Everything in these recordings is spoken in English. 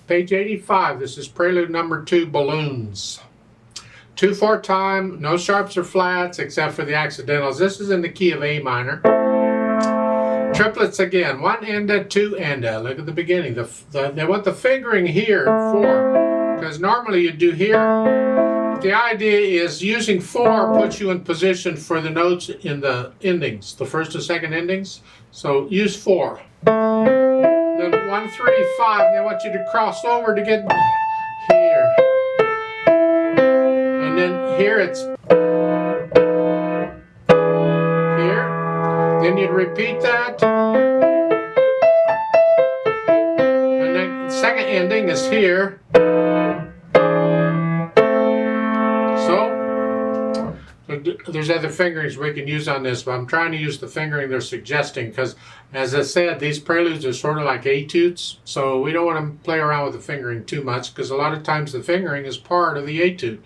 Page 85, this is Prelude number 2, Balloons. 2/4 time, no sharps or flats except for the accidentals. This is in the key of A minor. Triplets again, 1 enda, 2 enda. Look at the beginning. They want the fingering here, 4, because normally you do here. The idea is using 4 puts you in position for the notes in the endings, the first and second endings. So use 4. Then 1, 3, 5, they want you to cross over to get here. And then here it's here. Then you'd repeat that. And then the second ending is here. There's other fingerings we can use on this, but I'm trying to use the fingering they're suggesting because, as I said, these preludes are sort of like etudes, so we don't want to play around with the fingering too much because a lot of times the fingering is part of the etude.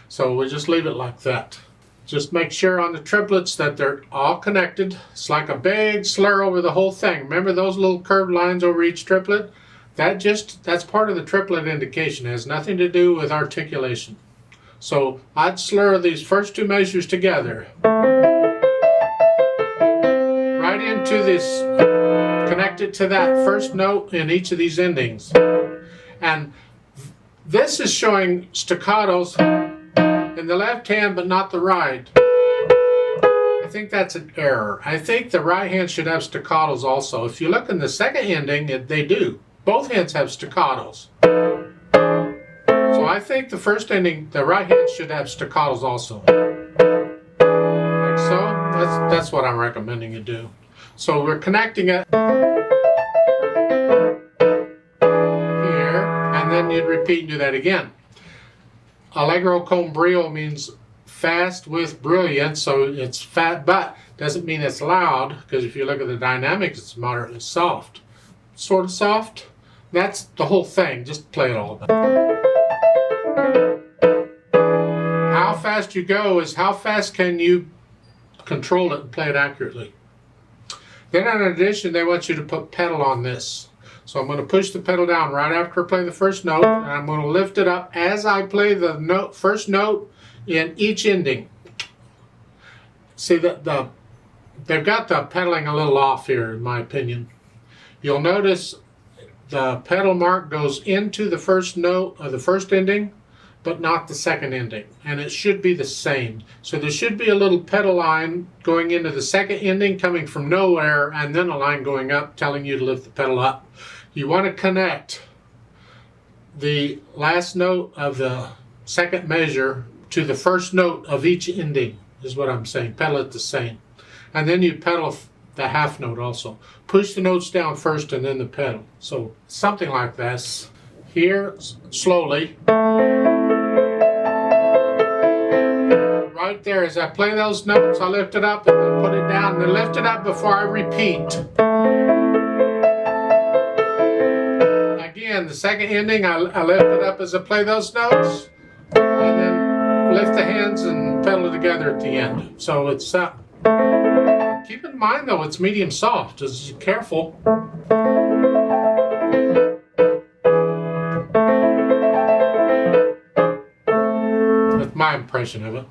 So we'll just leave it like that. Just make sure on the triplets that they're all connected. It's like a big slur over the whole thing. Remember those little curved lines over each triplet? That's part of the triplet indication. It has nothing to do with articulation. So I'd slur these first 2 measures together. Right into this, connect it to that first note in each of these endings. And this is showing staccatos in the left hand but not the right. I think that's an error. I think the right hand should have staccatos also. If you look in the second ending, they do. Both hands have staccatos. So I think the first ending, the right hand should have staccatos also. Like so. That's what I'm recommending you do. So we're connecting it here, and then you'd repeat and do that again. Allegro con brio means fast with brilliance, so it's fat, but doesn't mean it's loud, because if you look at the dynamics, it's moderately soft. Sort of soft. That's the whole thing. Just play it all. How fast you go is how fast can you control it and play it accurately. Then in addition, they want you to put pedal on this. So I'm going to push the pedal down right after I play the first note, and I'm going to lift it up as I play the first note in each ending. See that they've got the pedaling a little off here, in my opinion. You'll notice the pedal mark goes into the first note of the first ending, but not the second ending, and it should be the same. So there should be a little pedal line going into the second ending coming from nowhere, and then a line going up telling you to lift the pedal up. You want to connect the last note of the second measure to the first note of each ending, is what I'm saying. Pedal it the same. And then you pedal the half note also. Push the notes down first and then the pedal. So something like this. Here, slowly. Right there, as I play those notes, I lift it up and then put it down, and then lift it up before I repeat. Again, the second ending, I lift it up as I play those notes, and then lift the hands and pedal it together at the end. So it's, keep in mind though, it's medium soft, just careful. That's my impression of it.